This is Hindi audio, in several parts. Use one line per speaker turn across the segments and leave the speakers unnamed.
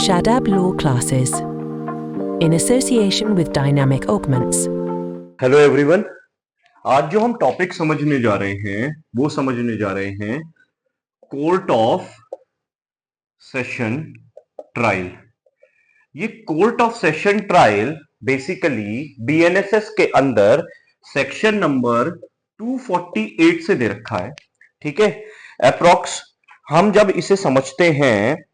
Shadab Law Classes in association with Dynamic Augments.
Hello everyone, आज जो हम टॉपिक समझने जा रहे हैं वो समझने जा रहे हैं कोर्ट ऑफ सेशन ट्रायल। ये court of session trial basically BNSS के अंदर सेक्शन नंबर 248 से दे रखा है। ठीक है, अप्रॉक्स हम जब इसे समझते हैं,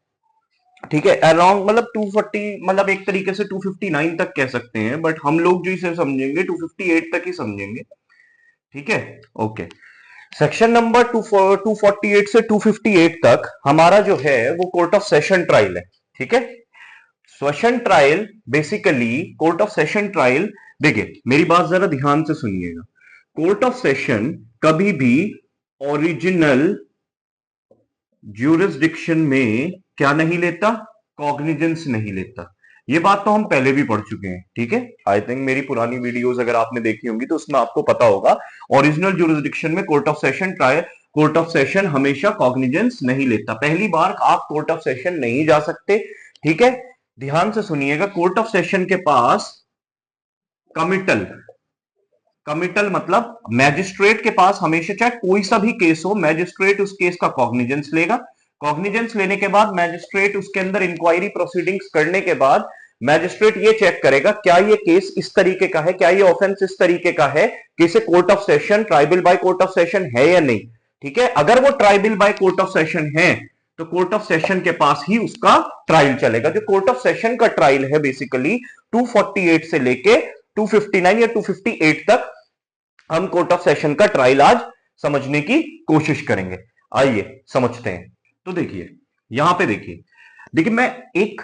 ठीक है, अराउंड मतलब 240 मतलब एक तरीके से 259 तक कह सकते हैं, बट हम लोग जो इसे समझेंगे 258 तक ही समझेंगे। ठीक है, ओके। सेक्शन नंबर 248 से 258 तक हमारा जो है वो कोर्ट ऑफ सेशन ट्रायल है। ठीक है, session trial basically court of session trial, देखिए मेरी बात जरा ध्यान से सुनिएगा। कोर्ट ऑफ सेशन कभी भी ओरिजिनल ज्यूरिसडिक्शन में क्या नहीं लेता, कॉग्निजेंस नहीं लेता। ये बात तो हम पहले भी पढ़ चुके हैं। ठीक है, आई थिंक मेरी पुरानी वीडियोस अगर आपने देखी होंगी तो उसमें आपको पता होगा ओरिजिनल ज्यूरिसडिक्शन में court of session trial, court of session हमेशा कॉग्निजेंस नहीं लेता। पहली बार आप कोर्ट ऑफ सेशन नहीं जा सकते। ठीक है, ध्यान से सुनिएगा। कोर्ट ऑफ सेशन के पास कमिटल, कमिटल मतलब मैजिस्ट्रेट के पास हमेशा चाहे कोई सा भी केस हो, मैजिस्ट्रेट उस केस का कॉग्निजेंस लेगा। कॉग्निजेंस लेने के बाद मैजिस्ट्रेट उसके अंदर इंक्वायरी प्रोसीडिंग्स करने के बाद मैजिस्ट्रेट ये चेक करेगा क्या ये केस इस तरीके का है, क्या ये ऑफेंस इस तरीके का है कि इसे court of session, tribal by court of session है या नहीं। ठीक है, अगर वो tribal by court of session है तो कोर्ट ऑफ सेशन के पास ही उसका ट्रायल चलेगा। जो कोर्ट ऑफ सेशन का ट्रायल है बेसिकली 248 से लेके 259 या 258 तक हम कोर्ट ऑफ सेशन का ट्रायल आज समझने की कोशिश करेंगे। आइए समझते हैं। तो देखिए यहां पे देखिए मैं एक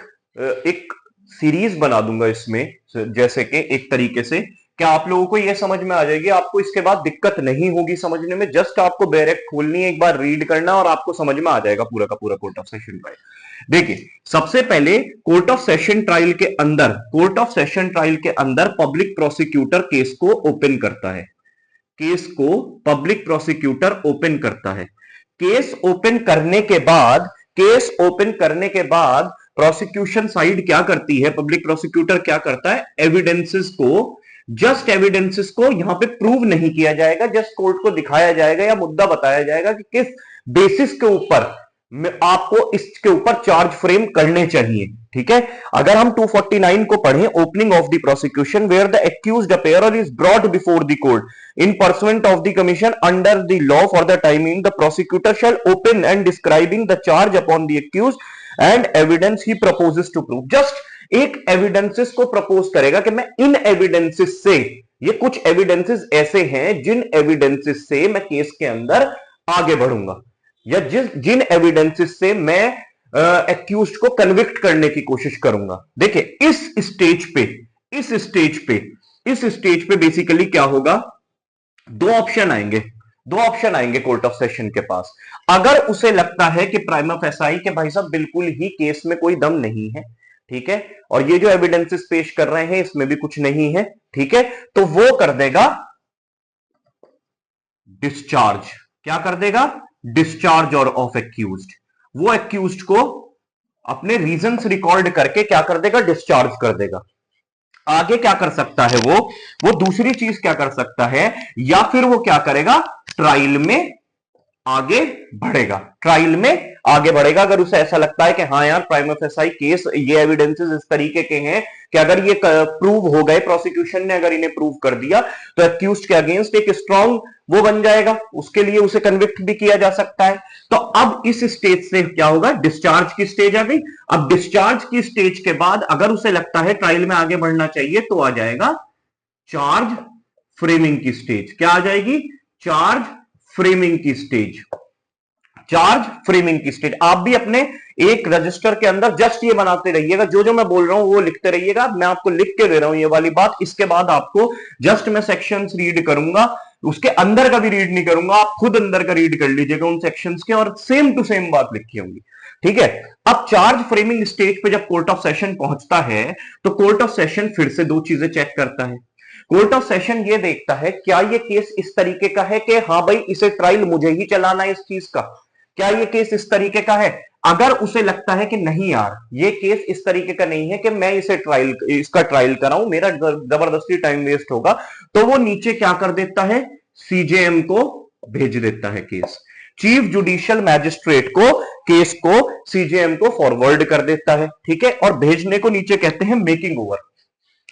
सीरीज बना दूंगा इसमें, जैसे कि एक तरीके से क्या आप लोगों को यह समझ में आ जाएगी, आपको इसके बाद दिक्कत नहीं होगी समझने में। जस्ट आपको बैरेक खोलनी है, एक बार रीड करना और आपको समझ में आ जाएगा पूरा का पूरा कोर्ट ऑफ सेशन ट्रायल। देखिए सबसे पहले कोर्ट ऑफ सेशन ट्रायल के अंदर, कोर्ट ऑफ सेशन ट्रायल के अंदर पब्लिक प्रोसिक्यूटर केस को ओपन करता है। केस को पब्लिक प्रोसिक्यूटर ओपन करता है। केस ओपन करने के बाद, केस ओपन करने के बाद प्रोसिक्यूशन साइड क्या करती है, पब्लिक प्रोसिक्यूटर क्या करता है, एविडेंसेस को, जस्ट एविडेंसेस को यहां पे प्रूव नहीं किया जाएगा, जस्ट कोर्ट को दिखाया जाएगा या मुद्दा बताया जाएगा कि किस बेसिस के ऊपर आपको इसके ऊपर चार्ज फ्रेम करने चाहिए। ठीक है, अगर हम 249 को पढ़ें, opening of the prosecution where the accused appear is brought before the court in pursuant of the commission under the law for the timing the prosecutor shall open and describing the charge upon the accused and evidence he proposes to prove. Just एक एविडेंसेस को प्रपोज करेगा कि मैं इन एविडेंसेस से, ये कुछ एविडेंसेस ऐसे हैं जिन एविडेंसेस से मैं केस के अंदर आगे बढ़ूंगा, या जिन एविडेंसेस से मैं एक्यूज्ड को कन्विक्ट करने की कोशिश करूंगा। देखिए इस स्टेज पे बेसिकली क्या होगा, दो ऑप्शन आएंगे कोर्ट ऑफ सेशन के पास। अगर उसे लगता है कि प्राइमा फेसाई के भाई साहब बिल्कुल ही केस में कोई दम नहीं है, ठीक है, और ये जो एविडेंसेस पेश कर रहे हैं इसमें भी कुछ नहीं है, ठीक है, तो वो कर देगा डिस्चार्ज। क्या कर देगा, डिस्चार्ज और ऑफ एक्यूज्ड। वो एक्यूज्ड को अपने रीजंस रिकॉर्ड करके क्या कर देगा, डिस्चार्ज कर देगा। आगे क्या कर सकता है वो दूसरी चीज क्या कर सकता है, या फिर वो क्या करेगा, ट्रायल में आगे बढ़ेगा। ट्रायल में आगे बढ़ेगा अगर उसे ऐसा लगता है कि हाँ यार प्राइमा फेसाई केस, ये एविडेंसेस इस तरीके के हैं कि अगर ये प्रूव हो गए, प्रोसिक्यूशन ने अगर इन्हें प्रूव कर दिया तो एक्यूज्ड के अगेंस्ट एक स्ट्रॉन्ग वो बन जाएगा, उसके लिए उसे कन्विक्ट भी किया जा सकता है। तो अब इस स्टेज से क्या होगा, डिस्चार्ज की स्टेज आ गई। अब डिस्चार्ज की स्टेज के बाद अगर उसे लगता है ट्रायल में आगे बढ़ना चाहिए तो आ जाएगा चार्ज फ्रेमिंग की स्टेज। क्या आ जाएगी, चार्ज फ्रेमिंग की स्टेज। चार्ज फ्रेमिंग की स्टेज आप भी अपने एक रजिस्टर के अंदर जस्ट ये बनाते रहिएगा, जो जो मैं बोल रहा हूं वो लिखते रहिएगा। मैं आपको लिख के दे रहा हूं ये वाली बात, इसके बाद आपको जस्ट मैं सेक्शंस रीड करूंगा, उसके अंदर का भी रीड नहीं करूंगा, आप खुद अंदर का रीड कर लीजिएगा उन सेक्शंस के, और सेम टू सेम बात लिखी होंगी। ठीक है, अब चार्ज फ्रेमिंग स्टेज पे जब कोर्ट ऑफ सेशन पहुंचता है तो कोर्ट ऑफ सेशन फिर से दो चीजें चेक करता है। कोर्ट ऑफ सेशन ये देखता है क्या ये केस इस तरीके का है कि हाँ भाई इसे ट्रायल मुझे ही चलाना है इस चीज का, क्या ये केस इस तरीके का है। अगर उसे लगता है कि नहीं यार ये केस इस तरीके का नहीं है कि मैं इसका ट्रायल कराऊं, मेरा जबरदस्ती टाइम वेस्ट होगा, तो वो नीचे क्या कर देता है, सीजेएम को भेज देता है केस। चीफ जुडिशियल मैजिस्ट्रेट को केस को सीजेएम को फॉरवर्ड कर देता है, ठीक है, और भेजने को नीचे कहते हैं मेकिंग ओवर।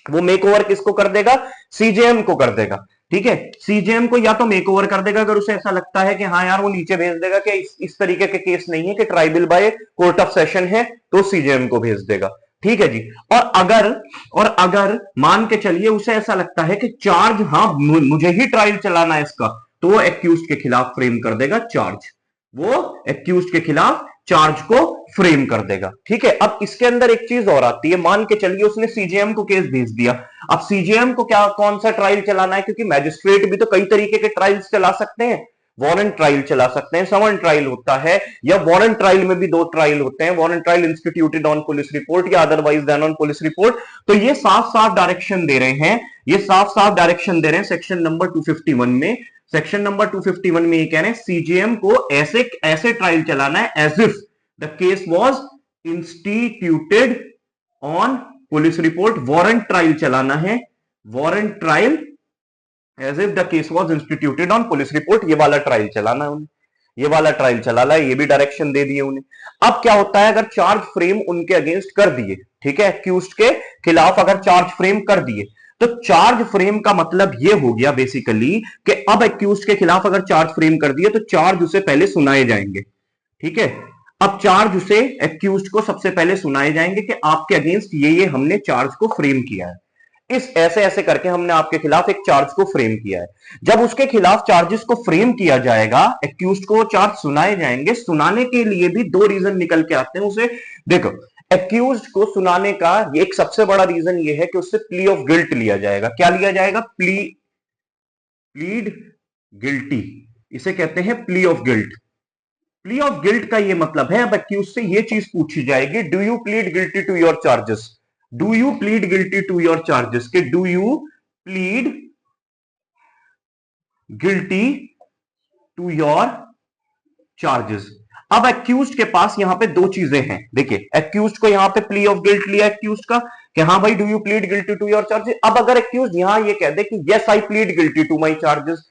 वो मेक ओवर किसको कर देगा, सीजेएम को कर देगा, ठीक है। सीजेएम को या तो मेक ओवर कर देगा अगर उसे ऐसा लगता है कि हाँ यार, वो नीचे भेज देगा कि इस तरीके के केस नहीं है कि tribal by court of session है, तो सीजेएम को भेज देगा, ठीक है जी। और अगर मान के चलिए उसे ऐसा लगता है कि चार्ज, हाँ मुझे ही ट्रायल चलाना है इसका, तो वो एक्यूज के खिलाफ फ्रेम कर देगा चार्ज, वो एक्यूज के खिलाफ चार्ज को फ्रेम कर देगा, ठीक है। अब इसके अंदर एक चीज और आती है, मान के चलिए उसने सीजेएम को केस भेज दिया, अब सीजेएम को क्या कौन सा ट्रायल चलाना है, क्योंकि मैजिस्ट्रेट भी तो कई तरीके के ट्रायल्स चला सकते हैं, वारंट ट्रायल चला सकते हैं, समन ट्रायल होता है, या वारंट ट्रायल में भी दो ट्रायल होते हैं, warrant trial instituted on police report या otherwise then on police report. तो ये साफ साफ डायरेक्शन दे रहे हैं, ये साफ साफ डायरेक्शन दे रहे हैं सेक्शन नंबर 251 में। सेक्शन नंबर 251 में ये कह रहे हैं सीजेएम को ऐसे ऐसे ट्रायल चलाना है as if the case was instituted on police report, warrant trial चलाना है, warrant trial as if the case was instituted on police report, ये वाला ट्रायल चलाना है उन्हें, ये वाला ट्रायल चलाना है, ये भी डायरेक्शन दे दिए उन्हें। अब क्या होता है, अगर चार्ज फ्रेम उनके अगेंस्ट कर दिए, ठीक है, एक्यूज्ड के खिलाफ अगर चार्ज फ्रेम कर दिए, तो चार्ज फ्रेम का मतलब यह हो गया बेसिकली कि अब एक्यूज्ड के खिलाफ अगर चार्ज फ्रेम कर दिए तो चार्ज उसे पहले सुनाए जाएंगे, ठीक है। अब चार्ज उसे एक्यूज्ड को सबसे पहले सुनाए जाएंगे कि आपके अगेंस्ट ये हमने चार्ज को फ्रेम किया है, इस ऐसे ऐसे करके हमने आपके खिलाफ एक चार्ज को फ्रेम किया है। जब उसके खिलाफ चार्जेस को फ्रेम किया जाएगा, एक्यूज्ड को चार्ज सुनाए जाएंगे, सुनाने के लिए भी दो रीजन निकल के आते हैं उसे। देखो, एक्यूज्ड को सुनाने का एक सबसे बड़ा रीजन ये है कि उससे प्ली ऑफ गिल्ट लिया जाएगा। क्या लिया जाएगा, प्लीड गिल्टी, इसे कहते हैं plea of guilt. Plea of guilt का ये मतलब है, अब एक्यूज से ये चीज पूछी जाएगी, do you plead guilty to your charges, do you plead guilty to your charges, के do you plead guilty to your charges. अब एक्यूज्ड के पास यहां पे दो चीजें हैं, देखिए एक्यूज्ड को यहां पे प्ली ऑफ गिल्ट लिया एक्यूज्ड का कि हाँ भाई do you plead guilty to your charges. अब अगर एक्यूज्ड यहां ये कह दे कि yes I plead guilty to my charges,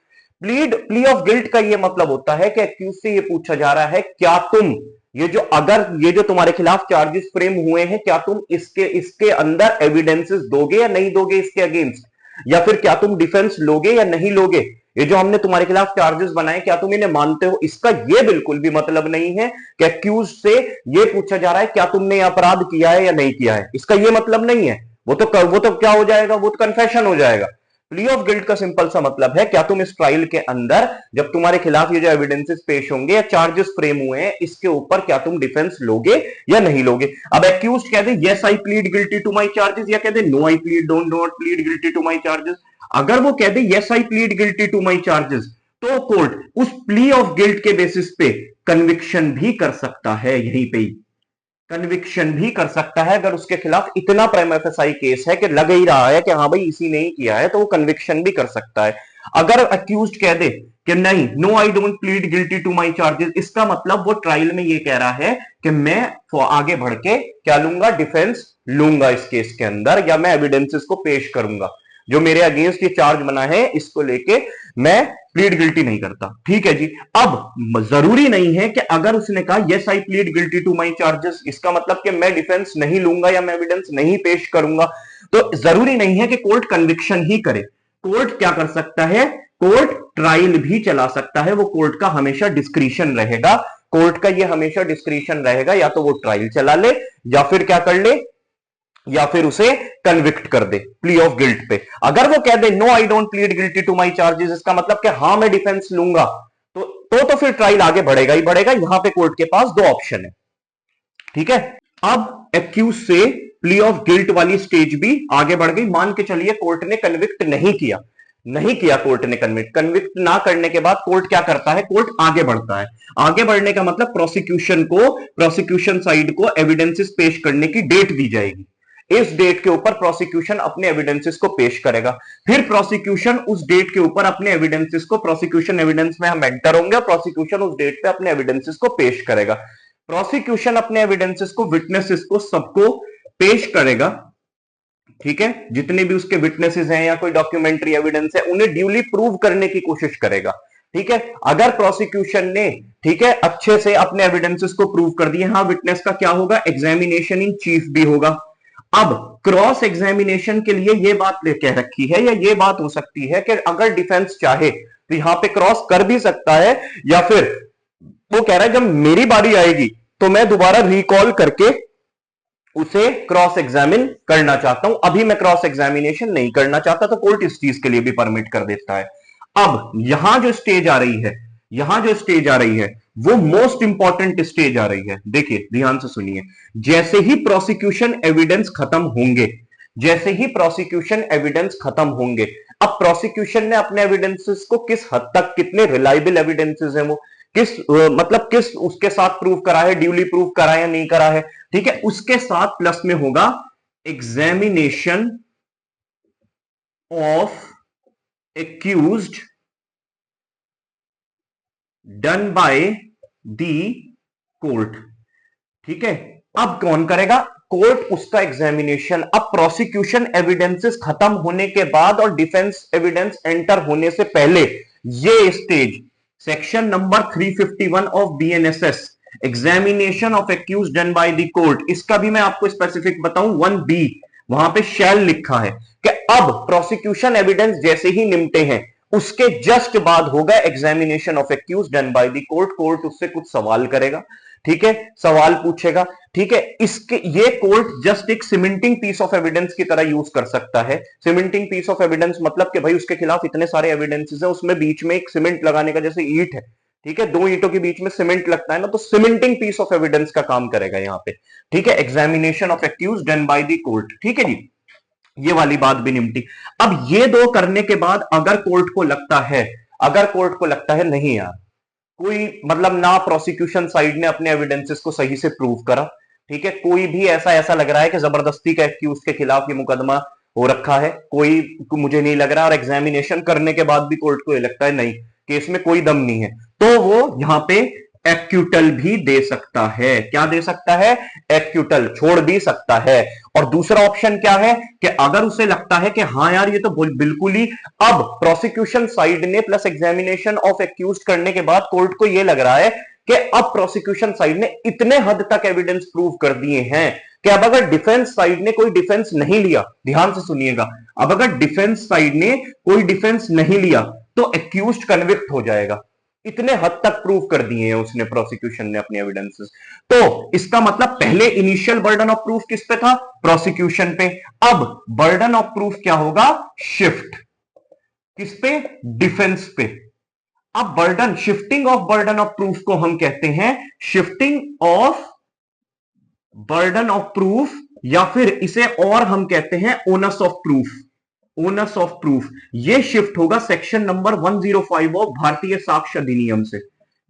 plea of guilt का ये मतलब होता है कि एक्यूज से ये पूछा जा रहा है क्या तुम ये जो तुम्हारे खिलाफ चार्जेस फ्रेम हुए हैं, क्या तुम इसके अंदर एविडेंसेस दोगे या नहीं दोगे इसके अगेंस्ट, या फिर क्या तुम डिफेंस लोगे या नहीं लोगे, ये जो हमने तुम्हारे खिलाफ चार्जेस बनाए क्या तुम इन्हें मानते हो। इसका ये बिल्कुल भी मतलब नहीं है कि एक्यूज से ये पूछा जा रहा है क्या तुमने अपराध किया है या नहीं किया है, इसका ये मतलब नहीं है। वो तो क्या हो जाएगा, वो तो कन्फेशन हो जाएगा। प्ली ऑफ गिल्ट का सिंपल सा मतलब है क्या तुम इस ट्रायल के अंदर जब तुम्हारे खिलाफ ये जो एविडेंसेस पेश होंगे या चार्जेस फ्रेम हुए हैं इसके ऊपर क्या तुम डिफेंस लोगे या नहीं लोगे। अब एक्यूज्ड कह दे yes I plead guilty to my charges, या कह दे no I plead don't not plead guilty to my charges. अगर वो कह दे yes I plead guilty to my charges, तो कोर्ट उस प्ली ऑफ गिल्ट के बेसिस पे कन्विक्शन भी कर सकता है, यहीं पे ही कन्विक्शन भी कर सकता है। अगर उसके खिलाफ इतना प्राइमा फेसाई केस है कि लग ही रहा है कि हाँ भाई इसी ने ही किया है, तो वो कन्विक्शन भी कर सकता है। अगर अक्यूज्ड कह दे कि नहीं no I don't plead guilty to my charges, इसका मतलब वो ट्रायल में ये कह रहा है कि मैं आगे बढ़ के क्या लूंगा, डिफेंस लूंगा इस केस के अंदर, या मैं एविडेंसेस को पेश करूंगा, जो मेरे अगेंस्ट ये चार्ज बना है इसको लेके मैं प्लीड गिल्टी नहीं करता, ठीक है जी। अब जरूरी नहीं है कि अगर उसने कहा yes I plead guilty to my charges, इसका मतलब कि मैं डिफेंस नहीं लूंगा या मैं एविडेंस नहीं पेश करूंगा, तो जरूरी नहीं है कि कोर्ट कन्विक्शन ही करे। कोर्ट क्या कर सकता है, कोर्ट ट्रायल भी चला सकता है। वो कोर्ट का हमेशा डिस्क्रिशन रहेगा, कोर्ट का ये हमेशा डिस्क्रिशन रहेगा, या तो वो ट्रायल चला ले या फिर क्या कर ले, या फिर उसे कन्विक्ट कर दे प्ली ऑफ गिल्ट पे। अगर वो कह दे no I don't plead guilty to my charges, इसका मतलब कि हाँ मैं डिफेंस लूंगा, तो फिर ट्रायल आगे बढ़ेगा ही बढ़ेगा। यहां पे कोर्ट के पास दो ऑप्शन है, ठीक है। अब एक्यूज से प्ली ऑफ गिल्ट वाली स्टेज भी आगे बढ़ गई। मान के चलिए कोर्ट ने कन्विक्ट नहीं किया कोर्ट ने कन्विक्ट ना करने के बाद कोर्ट क्या करता है, कोर्ट आगे बढ़ता है। आगे बढ़ने का मतलब प्रोसिक्यूशन साइड को एविडेंसेस पेश करने की डेट दी जाएगी। इस डेट के ऊपर प्रोसिक्यूशन अपने एविडेंसेस को पेश करेगा, फिर प्रोसिक्यूशन उस डेट के ऊपर अपने एविडेंसेस को, प्रोसिक्यूशन एविडेंस में हम एंटर होंगे, प्रोसिक्यूशन उस डेट पे अपने एविडेंसेस को पेश करेगा। प्रोसिक्यूशन अपने एविडेंसेस को, विटनेसेस को, सबको पेश करेगा, ठीक है, जितने भी उसके विटनेसेस हैं या कोई डॉक्यूमेंट्री एविडेंस है उन्हें ड्यूली प्रूव करने की कोशिश करेगा, ठीक है। अगर प्रोसिक्यूशन ने, ठीक है, अच्छे से अपने एविडेंसेस को प्रूव कर दिए, हाँ, विटनेस का क्या होगा, एग्जामिनेशन इन चीफ भी होगा। अब क्रॉस एग्जामिनेशन के लिए यह बात कह रखी है, या यह बात हो सकती है कि अगर डिफेंस चाहे तो यहां पे क्रॉस कर भी सकता है, या फिर वो कह रहा है जब मेरी बारी आएगी तो मैं दोबारा रिकॉल करके उसे क्रॉस एग्जामिन करना चाहता हूं, अभी मैं क्रॉस एग्जामिनेशन नहीं करना चाहता, तो कोर्ट इस चीज के लिए भी परमिट कर देता है। अब यहां जो स्टेज आ रही है, यहां जो स्टेज आ रही है वो मोस्ट इंपॉर्टेंट स्टेज आ रही है। देखिए ध्यान से सुनिए, जैसे ही प्रोसिक्यूशन एविडेंस खत्म होंगे, जैसे ही प्रोसिक्यूशन एविडेंस खत्म होंगे, अब प्रोसिक्यूशन ने अपने एविडेंसेस को किस हद तक, कितने रिलायबल एविडेंसेस हैं वो, किस मतलब किस उसके साथ प्रूव करा है, ड्यूली प्रूव करा है या नहीं करा है, ठीक है, उसके साथ प्लस में होगा examination of accused done by the court, ठीक है। अब कौन करेगा, कोर्ट उसका एग्जामिनेशन। अब प्रोसिक्यूशन एविडेंसेस खत्म होने के बाद और डिफेंस एविडेंस एंटर होने से पहले ये stage section number 351 of BNSS, examination of accuse done by the court, इसका भी मैं आपको स्पेसिफिक बताऊं, 1B, वहां पे शैल लिखा है कि अब प्रोसिक्यूशन एविडेंस जैसे ही निपटे हैं उसके जस्ट बाद होगा examination of accuse done by the court. Court उससे कुछ सवाल करेगा, ठीक है, सवाल पूछेगा, ठीक है। इसके ये कोर्ट जस्ट एक सीमेंटिंग पीस ऑफ एविडेंस की तरह यूज कर सकता है। सीमेंटिंग पीस ऑफ एविडेंस मतलब कि भाई उसके खिलाफ इतने सारे एविडेंसेस है, उसमें बीच में एक सीमेंट लगाने का, जैसे ईंट है, ठीक है, दो ईंटों के बीच में सीमेंट लगता है ना, तो सीमेंटिंग पीस ऑफ एविडेंस का काम करेगा यहां पे, ठीक है, examination of accuse done by the court, ठीक है जी, ये वाली बात भी निपटी। अब ये दो करने के बाद अगर कोर्ट को लगता है, अगर कोर्ट को लगता है नहीं यार, कोई मतलब ना प्रोसिक्यूशन साइड ने अपने एविडेंसेस को सही से प्रूव करा, ठीक है, कोई भी ऐसा लग रहा है कि जबरदस्ती का एक्यूज के खिलाफ ये मुकदमा हो रखा है, कोई मुझे नहीं लग रहा, और एग्जामिनेशन करने के बाद भी कोर्ट को ये लगता है नहीं, केस में कोई दम नहीं है, तो वो यहां पे एक्यूटल भी दे सकता है। क्या दे सकता है, एक्यूटल, छोड़ भी सकता है। और दूसरा ऑप्शन क्या है कि अगर उसे लगता है कि हाँ यार ये तो बिल्कुल ही, अब प्रोसिक्यूशन साइड ने प्लस एग्जामिनेशन ऑफ एक्यूज करने के बाद कोर्ट को यह लग रहा है कि अब प्रोसिक्यूशन साइड ने इतने हद तक एविडेंस प्रूव कर दिए हैं कि अब अगर डिफेंस साइड ने कोई डिफेंस नहीं लिया, ध्यान से सुनिएगा, अब अगर डिफेंस साइड ने कोई डिफेंस नहीं लिया तो एक्यूज्ड कन्विक्ट हो जाएगा, इतने हद तक प्रूव कर दिए हैं उसने, प्रोसिक्यूशन ने अपने एविडेंसेस। तो इसका मतलब पहले इनिशियल बर्डन ऑफ प्रूफ किस पे था, प्रोसिक्यूशन पे, अब बर्डन ऑफ प्रूफ क्या होगा, शिफ्ट किस पे, डिफेंस पे। अब burden, shifting of burden of proof को हम कहते हैं shifting of burden of proof, या फिर इसे और हम कहते हैं onus of proof, onus of proof. ये शिफ्ट होगा सेक्शन नंबर 105 ऑफ भारतीय साक्ष्य अधिनियम से,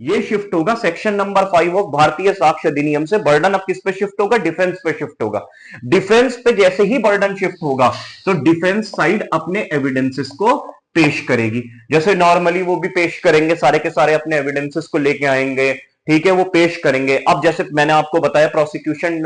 ये शिफ्ट होगा सेक्शन नंबर 5 ऑफ भारतीय साक्ष्य अधिनियम से। बर्डन अब किस पे शिफ्ट होगा, डिफेंस पे शिफ्ट होगा। डिफेंस पे जैसे ही बर्डन शिफ्ट होगा तो डिफेंस साइड अपने एविडेंसेस को पेश करेगी, जैसे नॉर्मली वो भी पेश करेंगे, सारे के सारे अपने एविडेंसेस को लेके आएंगे, ठीक है, वो पेश करेंगे। अब जैसे मैंने आपको बताया प्रोसिक्यूशन,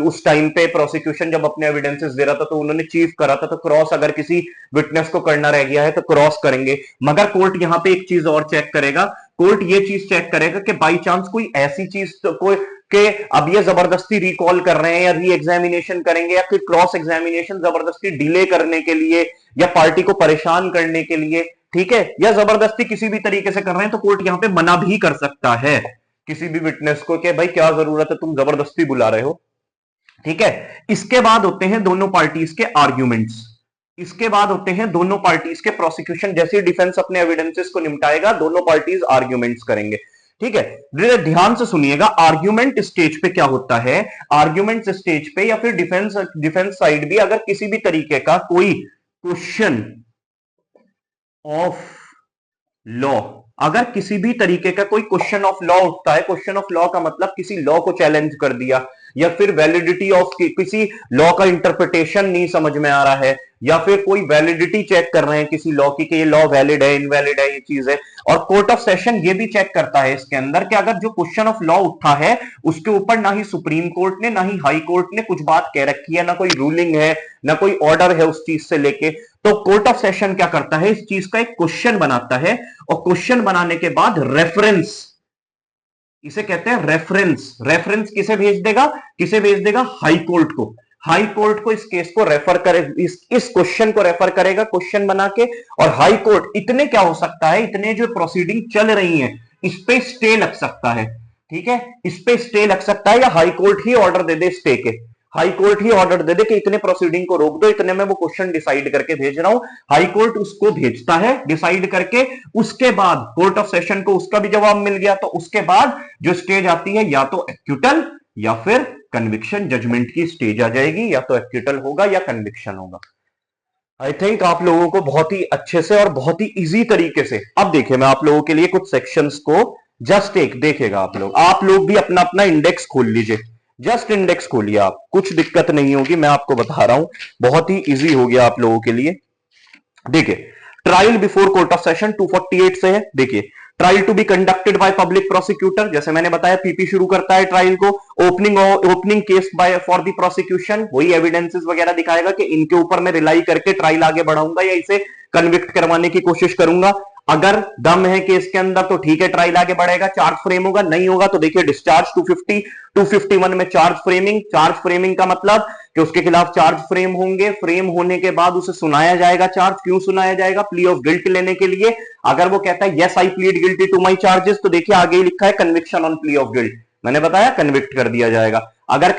उस टाइम पे प्रोसिक्यूशन जब अपने एविडेंसेस दे रहा था तो उन्होंने चीफ करा था, तो क्रॉस अगर किसी विटनेस को करना रह गया है तो क्रॉस करेंगे। मगर कोर्ट यहां पे एक चीज और चेक करेगा, कोर्ट ये चीज चेक करेगा कि बाई चांस कोई ऐसी चीज तो कोई कि अब ये जबरदस्ती रिकॉल कर रहे हैं या री एग्जामिनेशन करेंगे या फिर क्रॉस एग्जामिनेशन जबरदस्ती डिले करने के लिए या पार्टी को परेशान करने के लिए, ठीक है, या जबरदस्ती किसी भी तरीके से कर रहे हैं, तो कोर्ट यहां पे मना भी कर सकता है किसी भी विटनेस को कि भाई क्या जरूरत है, तुम जबरदस्ती बुला रहे हो, ठीक है। इसके बाद होते हैं दोनों पार्टीज के आर्ग्यूमेंट्स, इसके बाद होते हैं दोनों पार्टीज के प्रोसिक्यूशन, जैसे डिफेंस अपने एविडेंसेस को निपटाएगा दोनों पार्टीज आर्ग्यूमेंट्स करेंगे, ठीक है। ध्यान से सुनिएगा, आर्ग्यूमेंट स्टेज पे क्या होता है, आर्ग्यूमेंट स्टेज पे या फिर डिफेंस साइड भी अगर किसी भी तरीके का कोई क्वेश्चन ऑफ लॉ, अगर किसी भी तरीके का कोई क्वेश्चन ऑफ लॉ उठता है, क्वेश्चन ऑफ लॉ का मतलब किसी लॉ को चैलेंज कर दिया, या फिर वैलिडिटी ऑफ किसी लॉ का इंटरप्रिटेशन नहीं समझ में आ रहा है, या फिर कोई वैलिडिटी चेक कर रहे हैं किसी लॉ की कि ये लॉ वैलिड है इनवैलिड है ये चीज है। और कोर्ट ऑफ सेशन ये भी चेक करता है इसके अंदर कि अगर जो क्वेश्चन ऑफ लॉ उठा है उसके ऊपर ना ही सुप्रीम कोर्ट ने ना ही हाई कोर्ट ने कुछ बात कह रखी है, ना कोई रूलिंग है ना कोई ऑर्डर है उस चीज से लेके, तो कोर्ट ऑफ सेशन क्या करता है इस चीज का एक क्वेश्चन बनाता है, और क्वेश्चन बनाने के बाद रेफरेंस, इसे कहते हैं रेफरेंस, रेफरेंस किसे भेज देगा, किसे भेज देगा, हाई कोर्ट को। हाई कोर्ट को इस केस को रेफर करे, इस क्वेश्चन को रेफर करेगा क्वेश्चन बना के, और हाई कोर्ट इतने क्या हो सकता है, इतने जो प्रोसीडिंग चल रही हैं इस पे स्टे लग सकता है, ठीक है, इस पे स्टे लग सकता है, या high court he order they they stay के, हाई कोर्ट ही ऑर्डर दे दे कि इतने प्रोसीडिंग को रोक दो, इतने में वो क्वेश्चन डिसाइड करके भेज रहा हूं, हाई कोर्ट उसको भेजता है डिसाइड करके, उसके बाद कोर्ट ऑफ सेशन को उसका भी जवाब मिल गया, तो उसके बाद जो स्टेज आती है या तो एक्यूटल या फिर कन्विक्शन जजमेंट की स्टेज आ जाएगी, या तो एक्यूटल होगा या कन्विक्शन होगा। आई थिंक आप लोगों को बहुत ही अच्छे से और बहुत ही इजी तरीके से, अब देखिए मैं आप लोगों के लिए कुछ सेक्शंस को जस्ट एक देखेगा, आप लोग भी अपना अपना इंडेक्स खोल लीजिए, जस्ट इंडेक्स खोलिए आप, कुछ दिक्कत नहीं होगी, मैं आपको बता रहा हूं, बहुत ही इजी हो गया आप लोगों के लिए। देखिए trial before court of session 248 से है, देखिए trial to be conducted by public prosecutor, जैसे मैंने बताया पीपी शुरू करता है ट्रायल को, opening case by for the prosecution, वही एविडेंसेस वगैरह दिखाएगा कि इनके ऊपर मैं रिलाई करके ट्रायल आगे बढ़ाऊंगा या इसे कन्विक्ट करवाने की कोशिश करूंगा, अगर दम है केस के अंदर तो ठीक है ट्रायल आगे बढ़ेगा, चार्ज फ्रेम होगा, नहीं होगा तो देखिए डिस्चार्ज 250 251 में चार्ज फ्रेमिंग का मतलब कि उसके खिलाफ चार्ज फ्रेम होंगे, फ्रेम होने के बाद उसे सुनाया जाएगा चार्ज, क्यों सुनाया जाएगा, प्ली ऑफ गिल्ट लेने के लिए, अगर वो कहता है yes I plead guilty to my charges तो देखिए आगे ही लिखा है conviction on plea of guilt, मैंने बताया कन्विक्ट कर दिया जाएगा, अगर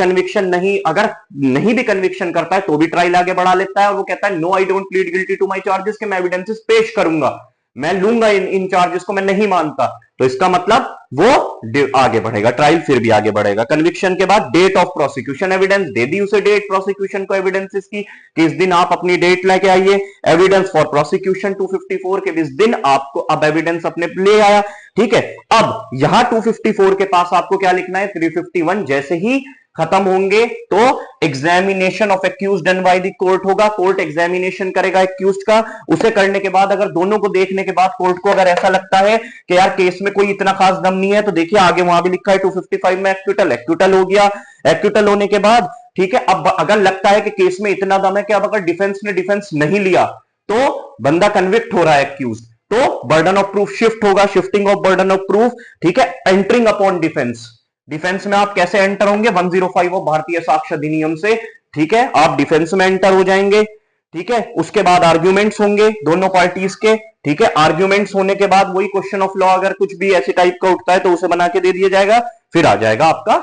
नहीं भी कन्विक्शन करता है तो भी ट्रायल आगे बढ़ा लेता है, और वो कहता है no I don't plead guilty to my charges के मैं एविडेंसेस पेश करूंगा, मैं लूंगा इन चार्जेस को, मैं नहीं मानता, तो इसका मतलब वो आगे बढ़ेगा, ट्रायल फिर भी आगे बढ़ेगा। कन्विक्शन के बाद डेट ऑफ प्रोसिक्यूशन, एविडेंस दे दी उसे डेट प्रोसिक्यूशन को एविडेंसेस की कि इस दिन आप अपनी डेट लेके आइए, एविडेंस फॉर प्रोसिक्यूशन 254 के इस दिन आपको अब एविडेंस अपने ले आया, ठीक है। अब यहां 254 के पास आपको क्या लिखना है, 351 जैसे ही खत्म होंगे तो examination of accuse done by the court होगा, कोर्ट एग्जामिनेशन करेगा एक्यूज का, उसे करने के बाद अगर दोनों को देखने के बाद कोर्ट को अगर ऐसा लगता है कि यार केस में कोई इतना खास दम नहीं है, तो देखिए आगे वहां भी लिखा है 255 में एक्यूटल हो गया, एक्यूटल होने के बाद ठीक है, अब अगर लगता है कि केस में इतना दम है कि अब अगर डिफेंस ने डिफेंस नहीं लिया तो बंदा कन्विक्ट हो रहा है एक्यूज, तो बर्डन ऑफ प्रूफ शिफ्ट होगा, shifting of burden of proof, ठीक है, एंटरिंग अपॉन डिफेंस, डिफेंस में आप कैसे एंटर होंगे 105 ऑफ भारतीय साक्ष्य अधिनियम से, ठीक है, आप डिफेंस में एंटर हो जाएंगे, ठीक है, उसके बाद आर्ग्यूमेंट्स होंगे दोनों पार्टीज के, ठीक है, आर्ग्यूमेंट्स होने के बाद वही क्वेश्चन ऑफ लॉ अगर कुछ भी ऐसे टाइप का उठता है तो उसे बना के दे दिया जाएगा, फिर आ जाएगा आपका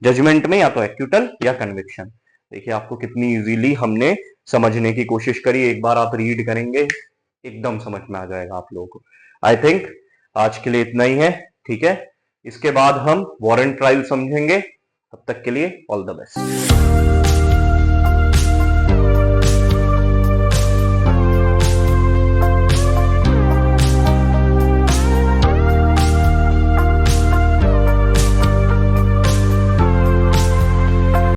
जजमेंट में या तो एक्यूटल या कन्विक्शन। देखिए आपको कितनी इजीली हमने समझने की कोशिश करी, एक बार आप रीड करेंगे एकदम समझ में आ जाएगा आप लोगों को। आई थिंक आज के लिए इतना ही है, ठीक है, इसके बाद हम वारंट ट्रायल समझेंगे, तब तक के लिए ऑल द बेस्ट।